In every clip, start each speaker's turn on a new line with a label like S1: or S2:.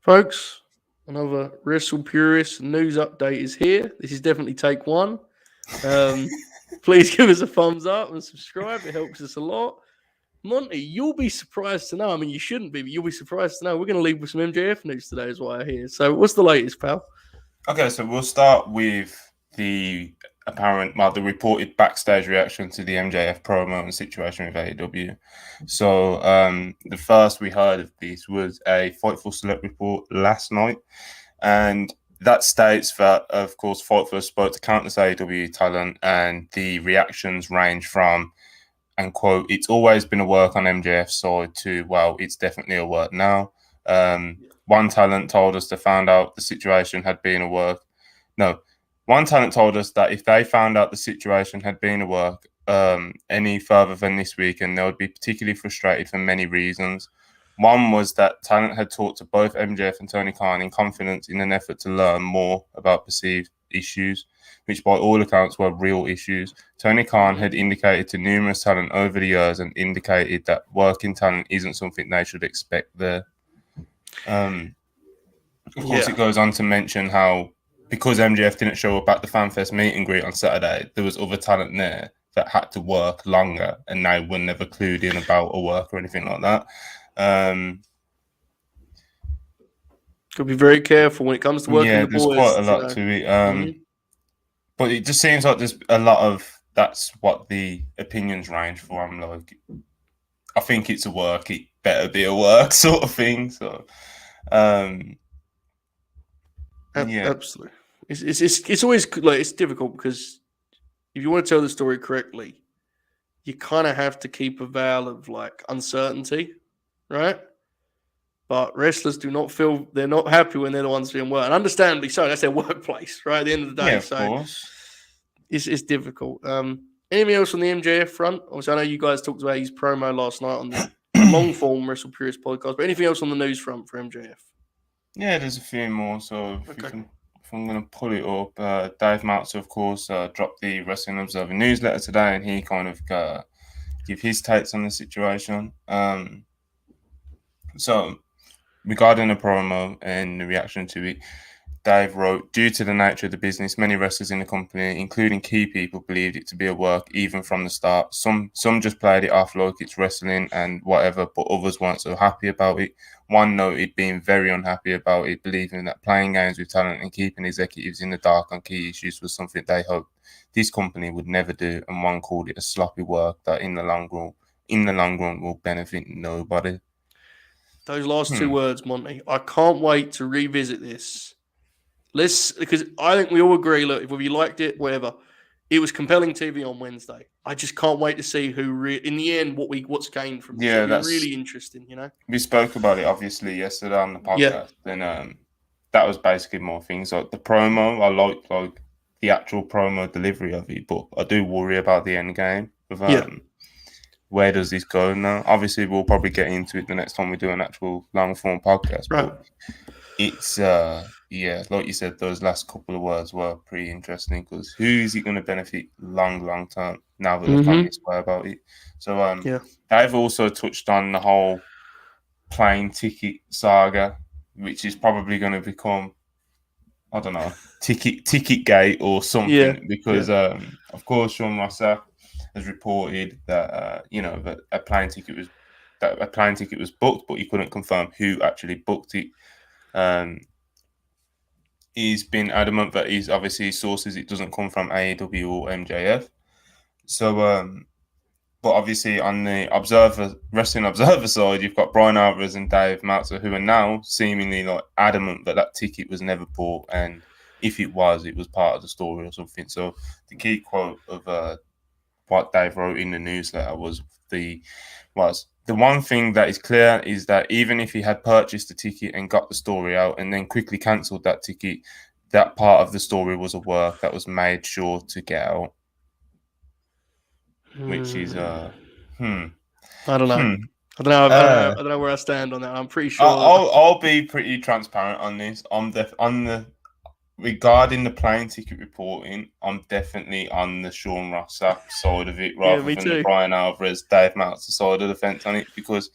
S1: Folks, another WrestlePurists news update is here. This is definitely take one. Please give us a thumbs up and subscribe. It helps us a lot. Monty, you'll be surprised to know. I mean, you shouldn't be, but you'll be surprised to know. We're going to leave with some MJF news today, is what I hear. So, what's the latest, pal?
S2: Okay, so we'll start with the reported backstage reaction to the MJF promo and situation with AEW. So, the first we heard of this was a Fightful Select report last night, and that states that, of course, Fightful spoke to countless AEW talent, and the reactions range from, and quote, "It's always been a work on MJF's side," to, "Well, it's definitely a work now." One talent told us they found out the situation had been a work. No, one talent told us that if they found out the situation had been a work any further than this weekend, they would be particularly frustrated for many reasons. One was that talent had talked to both MJF and Tony Khan in confidence in an effort to learn more about perceived issues, which by all accounts were real issues. Tony Khan had indicated to numerous talent over the years and indicated that working talent isn't something they should expect there. Of course, it goes on to mention how, because MJF didn't show up at the FanFest meet and greet on Saturday, there was other talent there that had to work longer and they were never clued in about a work or anything like that.
S1: Could be very careful when it comes to working the boys.
S2: Yeah, there's quite a lot to it. But it just seems like there's a lot of, that's what the opinions range for. I'm like, I think it's a work, it better be a work sort of thing. So,
S1: absolutely. It's always like, it's difficult because if you want to tell the story correctly, you kind of have to keep a veil of like uncertainty, right? But wrestlers do not feel, they're not happy when they're the ones doing well, and understandably so. That's their workplace, right? At the end of the day,
S2: of course.
S1: It's difficult. Anything else on the MJF front? Obviously, I know you guys talked about his promo last night on the long form WrestlePurists podcast, but anything else on the news front for MJF?
S2: Yeah, there's a few more. So if I'm going to pull it up, Dave Meltzer, of course, dropped the Wrestling Observer newsletter today, and he kind of give his takes on the situation. So regarding the promo and the reaction to it, Dave wrote, "Due to the nature of the business, many wrestlers in the company, including key people, believed it to be a work even from the start. Some just played it off like it's wrestling and whatever, but others weren't so happy about it. One noted being very unhappy about it, believing that playing games with talent and keeping executives in the dark on key issues was something they hoped this company would never do, and one called it a sloppy work that in the long run will benefit nobody."
S1: Those last two words, Monty, I can't wait to revisit this. Because I think we all agree, look, if you liked it, whatever, it was compelling TV on Wednesday. I just can't wait to see who, in the end, what's gained from this. Yeah, that's really interesting, you know?
S2: We spoke about it, obviously, yesterday on the podcast. Yeah. And that was basically more things. Like the promo, I like the actual promo delivery of it, but I do worry about the end game. Where does this go now? Obviously, we'll probably get into it the next time we do an actual long-form podcast.
S1: Right.
S2: But it's, like you said, those last couple of words were pretty interesting, because who is it going to benefit long term now that they've gone this way about it? So they've also touched on the whole plane ticket saga, which is probably going to become, I don't know, ticket gate or something, because of course Sean Rossa has reported that that a plane ticket was booked, but he couldn't confirm who actually booked it. He's been adamant that he's obviously sources it doesn't come from AEW or MJF. So, but obviously on the Wrestling Observer side, you've got Brian Alvarez and Dave Meltzer, who are now seemingly like adamant that ticket was never bought, and if it was part of the story or something. So the key quote of what Dave wrote in the newsletter was the one thing that is clear is that even if he had purchased the ticket and got the story out and then quickly cancelled that ticket, that part of the story was a work that was made sure to get out. Which is
S1: I don't know. I don't know where I stand on that. I'm pretty sure.
S2: I'll be pretty transparent on this. Regarding the plane ticket reporting, I'm definitely on the Sean Rossa side of it rather than the Brian Alvarez, Dave Meltzer side of the fence on it, because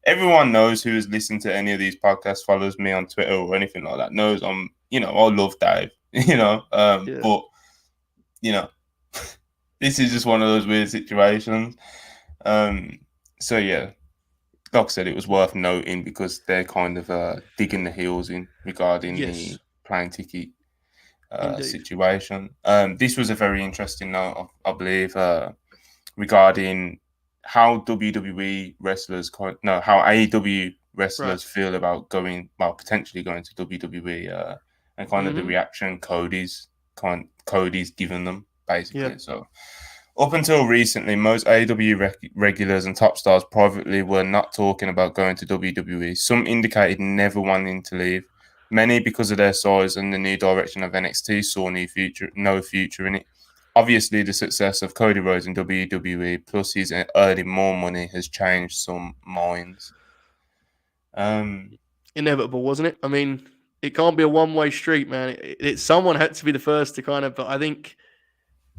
S2: everyone knows who has listened to any of these podcasts, follows me on Twitter or anything like that, knows I'm, I love Dave,
S1: Yeah.
S2: but, this is just one of those weird situations. So yeah, like I said, it was worth noting because they're kind of digging the heels in regarding the
S1: Yes.
S2: plane ticket
S1: Indeed.
S2: situation. This was a very interesting note, I believe, regarding how WWE wrestlers, how AEW wrestlers feel about potentially going to WWE, and kind of the reaction Cody's given them, basically.
S1: Yeah.
S2: So up until recently, most AEW regulars and top stars privately were not talking about going to WWE. Some indicated never wanting to leave. Many, because of their size and the new direction of NXT, saw no future in it. Obviously, the success of Cody Rhodes in WWE, plus he's earning more money, has changed some minds.
S1: Inevitable, wasn't it? I mean, it can't be a one-way street, man. Someone had to be the first to kind of. But I think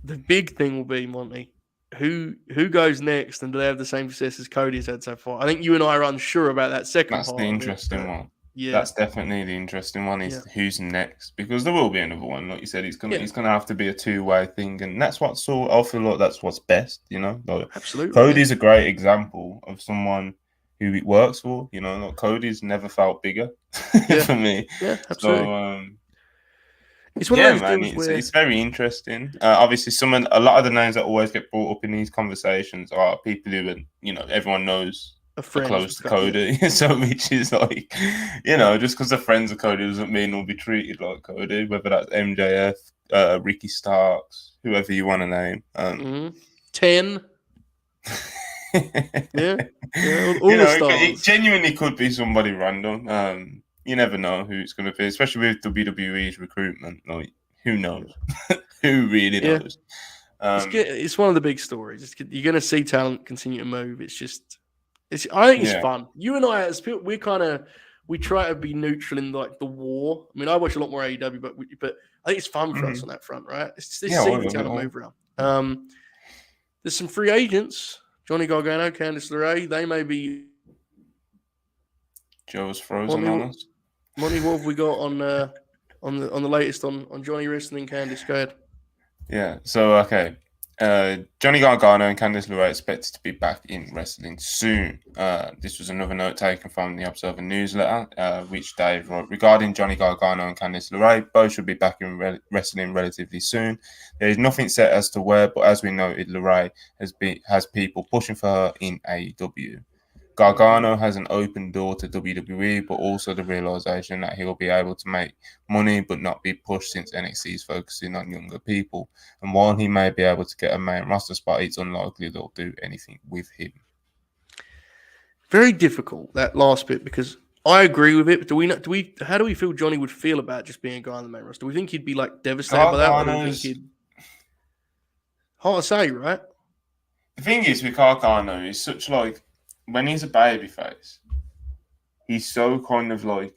S1: the big thing will be, Monty, who goes next, and do they have the same success as Cody's had so far? I think you and I are unsure about that second
S2: That's
S1: part
S2: the
S1: of it.
S2: interesting one.
S1: Yeah,
S2: That's definitely the interesting one. Is who's next? Because there will be another one, like you said. It's gonna have to be a two-way thing, and that's I feel like that's what's best. Like
S1: absolutely.
S2: Cody's a great example of someone who it works for. Like Cody's never felt bigger for me.
S1: Yeah, absolutely.
S2: So
S1: it's one of those
S2: man,
S1: deals where
S2: it's very interesting. Obviously, a lot of the names that always get brought up in these conversations are people who, everyone knows are close to Cody. So, which is like, just because they're friends of Cody doesn't mean they'll be treated like Cody. Whether that's MJF, Ricky Starks, whoever you want to name.
S1: 10. yeah, all the stars.
S2: It genuinely could be somebody random. You never know who it's going to be, especially with WWE's recruitment. Like, who knows? Who really knows?
S1: It's one of the big stories. You're going to see talent continue to move. I think it's fun. You and I, as people, we try to be neutral in like the war. I mean, I watch a lot more AEW, but I think it's fun for us on that front, right? It's see the talent move around. There's some free agents: Johnny Gargano, Candice LeRae. They may be.
S2: Joe's frozen on us.
S1: Monty, what have we got on the latest on Johnny Wrestling and Candice? Go ahead.
S2: Yeah. So okay, Johnny Gargano and Candice LeRae expected to be back in wrestling soon. This was another note taken from the Observer newsletter, which Dave wrote regarding Johnny Gargano and Candice LeRae. Both should be back in wrestling relatively soon. There is nothing set as to where, but as we noted, LeRae has people pushing for her in AEW. Gargano has an open door to WWE, but also the realization that he'll be able to make money but not be pushed since NXT is focusing on younger people. And while he may be able to get a main roster spot, it's unlikely they'll do anything with him.
S1: Very difficult, that last bit, because I agree with it, but how do we feel Johnny would feel about just being a guy on the main roster? Do we think he'd be like devastated by that? Or do we think hard to say, right?
S2: The thing is with Gargano, he's such like, when he's a babyface, he's so kind of like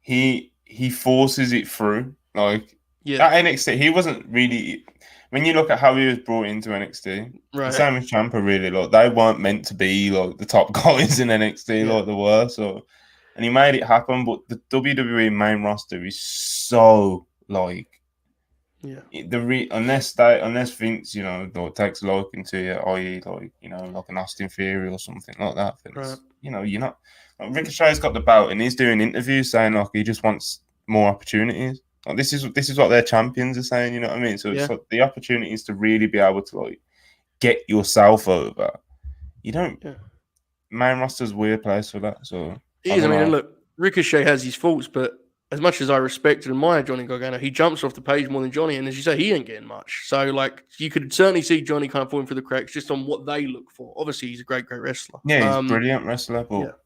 S2: he forces it through. Like at NXT, he wasn't really. When you look at how he was brought into NXT, the same as Ciampa, really, like they weren't meant to be like the top guys in NXT, like they were. So, and he made it happen. But the WWE main roster is so like. Unless Vince, takes a liking to you, i.e., like an Austin Theory or something like that. You're not. Like, Ricochet's got the belt and he's doing interviews saying like he just wants more opportunities. Like this is what their champions are saying. You know what I mean? So it's like the opportunities to really be able to like get yourself over. You don't. Main roster's a weird place for that. So
S1: look, Ricochet has his faults, but as much as I respect and admire Johnny Gargano, he jumps off the page more than Johnny, and as you say, he ain't getting much. So, like, you could certainly see Johnny kind of falling through the cracks just on what they look for. Obviously, he's a great wrestler.
S2: Yeah, he's a brilliant wrestler, but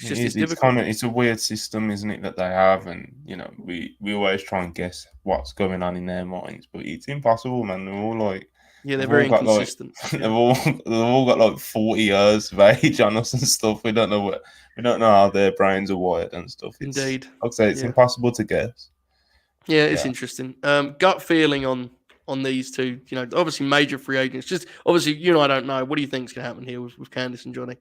S2: it's a weird system, isn't it, that they have, and we always try and guess what's going on in their minds, but it's impossible, man. They're all like.
S1: Yeah, they're very inconsistent.
S2: They've all got like 40 years of age on us and stuff. We don't know how their brains are wired and stuff.
S1: Indeed.
S2: I'd say it's impossible to guess.
S1: Yeah, it's interesting. Gut feeling on on these two, obviously major free agents. Just obviously, I don't know. What do you think is going to happen here with Candice and Johnny?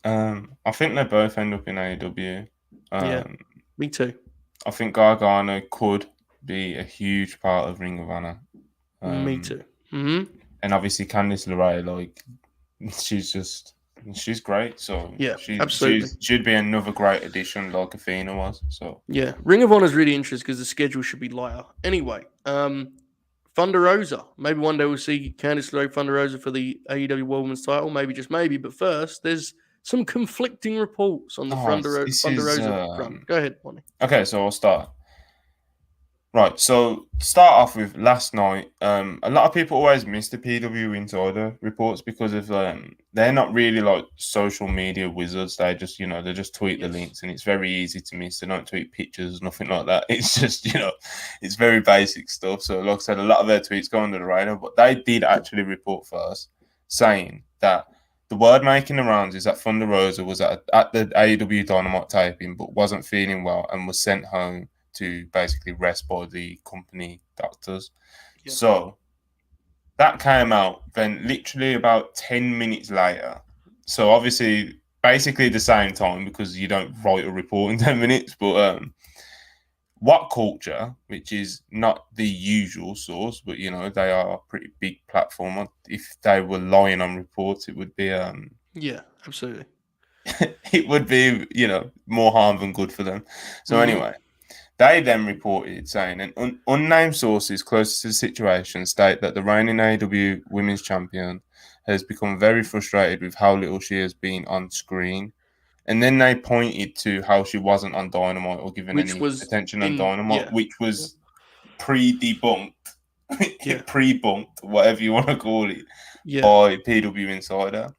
S2: I think they both end up in AEW.
S1: Yeah, me too.
S2: I think Gargano could be a huge part of Ring of Honor.
S1: Me too. Mm-hmm.
S2: And obviously Candice LeRae, like she's great. So
S1: yeah, absolutely.
S2: She'd be another great addition, like Athena was. So
S1: yeah, Ring of Honor is really interesting because the schedule should be lighter. Anyway, Thunder Rosa. Maybe one day we'll see Candice LeRae, Thunder Rosa for the AEW Women's title. Maybe, just maybe. But first, there's some conflicting reports on the Thunder Rosa front. Go ahead, Bonnie.
S2: Okay, so I'll start. Right, so to start off with last night, a lot of people always miss the PW Insider reports because of they're not really like social media wizards. They just they just tweet the links, and it's very easy to miss. They don't tweet pictures, nothing like that. It's just it's very basic stuff. So like I said, a lot of their tweets go under the radar, but they did actually report first, saying that the word making the rounds is that Thunder Rosa was at the AEW Dynamite taping, but wasn't feeling well and was sent home to basically rest by the company doctors. Yeah. So that came out then literally about 10 minutes later. So obviously, basically the same time, because you don't write a report in 10 minutes, but What Culture, which is not the usual source, but they are a pretty big platform. If they were lying on reports, it would be
S1: yeah, absolutely.
S2: it would be more harm than good for them. So anyway, they then reported saying an unnamed sources close to the situation state that the reigning AEW Women's Champion has become very frustrated with how little she has been on screen. And then they pointed to how she wasn't on Dynamite or given any attention on Dynamite, which was pre-debunked, pre-bunked, whatever you want to call it, by PW Insider.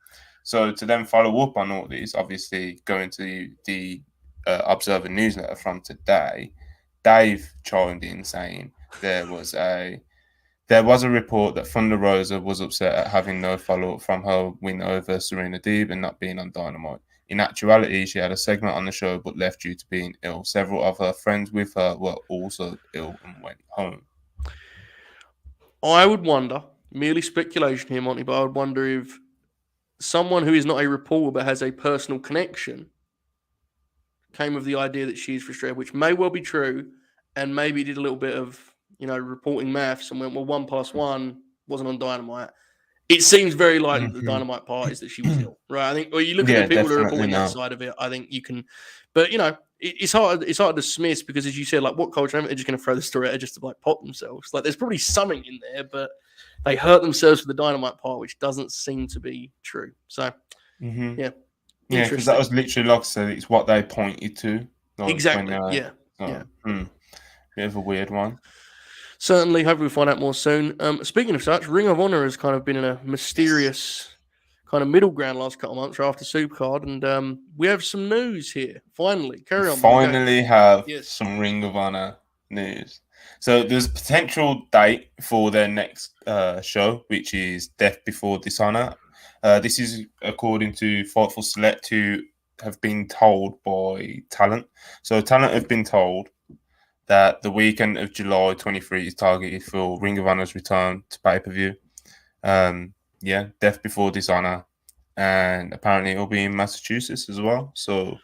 S2: So to then follow up on all this, obviously going to the Observer newsletter from today, Dave chimed in saying there was a report that Thunder Rosa was upset at having no follow-up from her win over Serena Deeb and not being on Dynamite. In actuality, she had a segment on the show but left due to being ill. Several of her friends with her were also ill and went home.
S1: I would wonder, merely speculation here, Monty, but I would wonder if someone who is not a reporter but has a personal connection came with the idea that she's frustrated, which may well be true, and maybe did a little bit of, reporting maths and went, well, 1 + 1 wasn't on Dynamite. It seems very likely the Dynamite part is that she was ill, right? I think, you look at the people who are reporting that side of it, I think you can, but it's hard to dismiss because, as you said, like What Culture, they're just going to throw the story out just to like pop themselves. Like there's probably something in there, but they hurt themselves with the Dynamite part, which doesn't seem to be true. So, yeah.
S2: Yeah, because that was literally, like I said, it's what they pointed to. Like,
S1: exactly.
S2: Bit of a weird one.
S1: Certainly, hopefully we'll find out more soon. Speaking of such, Ring of Honor has kind of been in a mysterious kind of middle ground last couple of months after Supercard, and we have some news here. Finally, carry on.
S2: Finally have some Ring of Honor news. So there's a potential date for their next show, which is Death Before Dishonor. This is according to Fightful Select, who have been told by Talent. So Talent have been told that the weekend of July 23 is targeted for Ring of Honor's return to pay-per-view. Death Before Dishonor. And apparently it'll be in Massachusetts as well. So,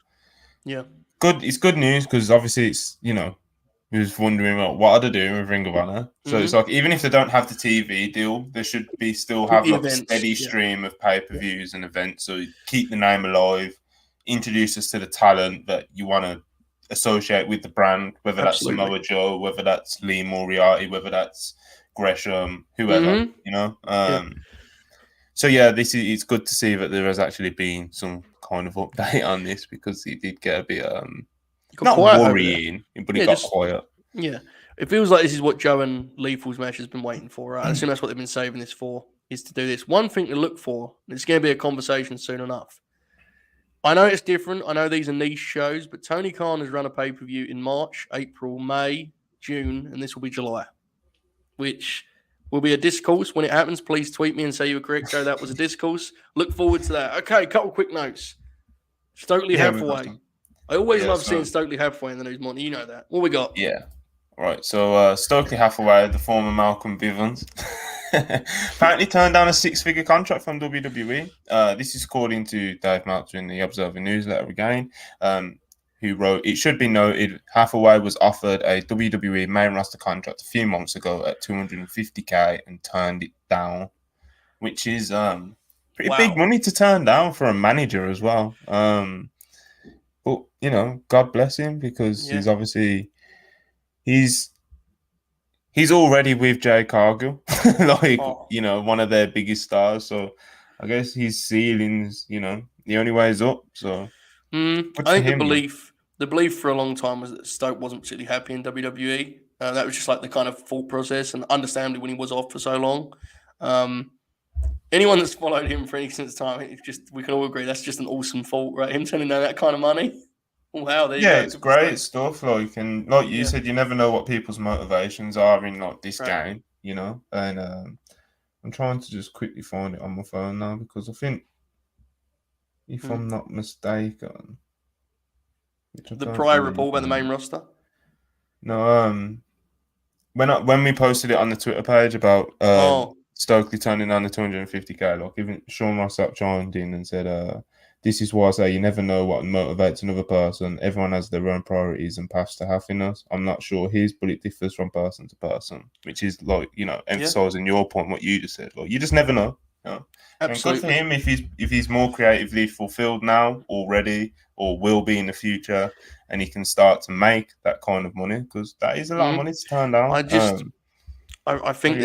S2: good. It's good news because obviously it's, we was wondering what are they doing with Ring of Honor. So it's like, even if they don't have the TV deal, they should be still have like a steady stream of pay-per-views and events. So keep the name alive, introduce us to the talent that you want to associate with the brand, whether that's Samoa Joe, whether that's Lee Moriarty, whether that's Gresham, whoever, So it's good to see that there has actually been some kind of update on this because it did get a bit not worrying, but it got quiet.
S1: Yeah, it feels like this is what Joe and Lethal's match has been waiting for, right? I assume that's what they've been saving this for, is to do this. One thing to look for, and it's going to be a conversation soon enough. I know it's different. I know these are niche shows, but Tony Khan has run a pay-per-view in March, April, May, June, and this will be July, which will be a discourse. When it happens, please tweet me and say you were correct, Joe. That was a discourse. Look forward to that. Okay, a couple quick notes. Stokely Hathaway. I always love seeing Stokely Hathaway in the news, Monty. You know that. What we got?
S2: Yeah. Right, so Stokely Hathaway, the former Malcolm Bivens, apparently turned down a six-figure contract from WWE. This is according to Dave Meltzer in the Observer newsletter again, who wrote, "It should be noted, Hathaway was offered a WWE main roster contract a few months ago at $250K and turned it down," which is pretty big money to turn down for a manager as well. But, you know, God bless him, because he's obviously... He's already with Jay Cargill, you know, one of their biggest stars. So I guess his ceiling's, you know, the only way is up. So
S1: I think the belief for a long time was that Stoke wasn't particularly happy in WWE. That was just like the kind of thought process, and understandably when he was off for so long. Anyone that's followed him for any since time, we can all agree that's just an awesome thought, right? Him turning down that kind of money. Wow, there you go.
S2: It's great stuff. Like, and like you said, you never know what people's motivations are in like this game, you know. And I'm trying to just quickly find it on my phone now, because I think, if I'm not mistaken,
S1: the prior report about the main roster.
S2: No, when we posted it on the Twitter page about Stokely turning down the 250K, like even Sean Rossap chimed in and said, "This is why I say you never know what motivates another person. Everyone has their own priorities and paths to happiness. I'm not sure his, but it differs from person to person," which is like, you know, emphasizing your point, what you just said. Like, you just never know. You know? Absolutely. And good for him if he's more creatively fulfilled now already, or will be in the future, and he can start to make that kind of money, because that is a lot of money to turn down.
S1: I think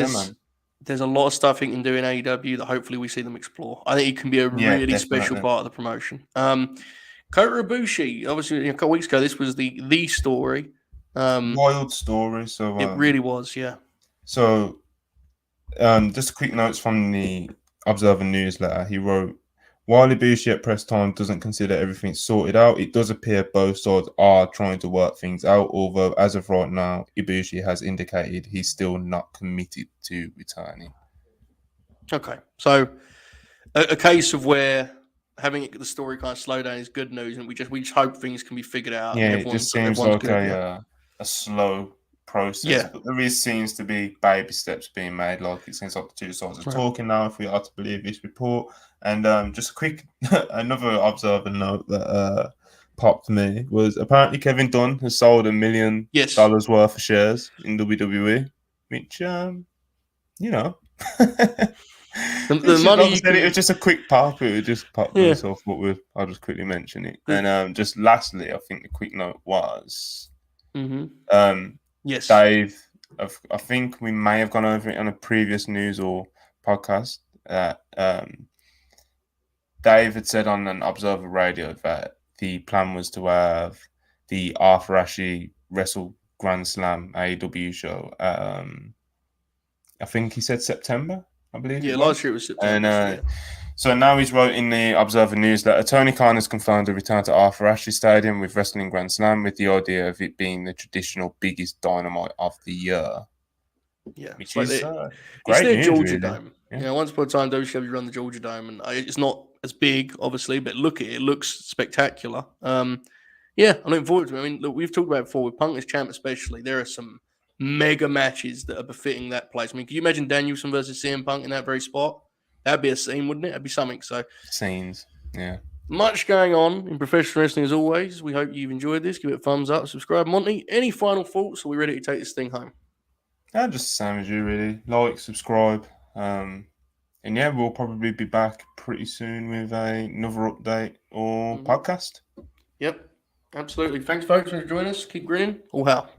S1: there's a lot of stuff he can do in AEW that hopefully we see them explore. I think he can be a really special part of the promotion. Kota Ibushi, obviously, a couple weeks ago, this was the story.
S2: Wild story. So
S1: it really was, yeah.
S2: So, just quick notes from the Observer newsletter. He wrote, "While Ibushi at press time doesn't consider everything sorted out, it does appear both sides are trying to work things out, although as of right now, Ibushi has indicated he's still not committed to returning."
S1: Okay, so a case of where having the story kind of slow down is good news, and we just hope things can be figured out.
S2: Yeah, it just seems like a slow process, but there seems to be baby steps being made. Like, it seems like the two sides are talking now, if we are to believe this report. And just a quick another Observer note that popped me was, apparently Kevin Dunn has sold $1 million worth of shares in WWE, which you know,
S1: the money
S2: it was just a quick pop. It just popped myself, but I'll just quickly mention it. And just lastly, I think the quick note was,
S1: yes,
S2: Dave, I think we may have gone over it on a previous news or podcast. Dave had said on an Observer Radio that the plan was to have the Arthur Ashe Wrestle Grand Slam AEW show. I think he said September, I believe.
S1: Yeah, last year it was September.
S2: And so now he's wrote in the Observer newsletter, "Tony Khan has confirmed a return to Arthur Ashe Stadium with Wrestling Grand Slam, with the idea of it being the traditional biggest Dynamite of the year."
S1: Yeah,
S2: which is great
S1: it's their
S2: news,
S1: Georgia
S2: really.
S1: Dome. Yeah. You know, once upon a time, WCW run the Georgia Dome, and it's not as big, obviously, but look at it; it looks spectacular. Yeah, I'm looking forward to it. I mean, look, we've talked about it before with Punk as champ, especially. There are some mega matches that are befitting that place. I mean, can you imagine Danielson versus CM Punk in that very spot? That'd be a scene, wouldn't it? That'd be something. So
S2: scenes, yeah.
S1: Much going on in professional wrestling as always. We hope you've enjoyed this. Give it a thumbs up, subscribe. Monty, any final thoughts? Are we ready to take this thing home?
S2: Yeah, just the same as you, really. Like, subscribe. And yeah, we'll probably be back pretty soon with another update or podcast.
S1: Yep, absolutely. Thanks, folks, for joining us. Keep grinning. All hell.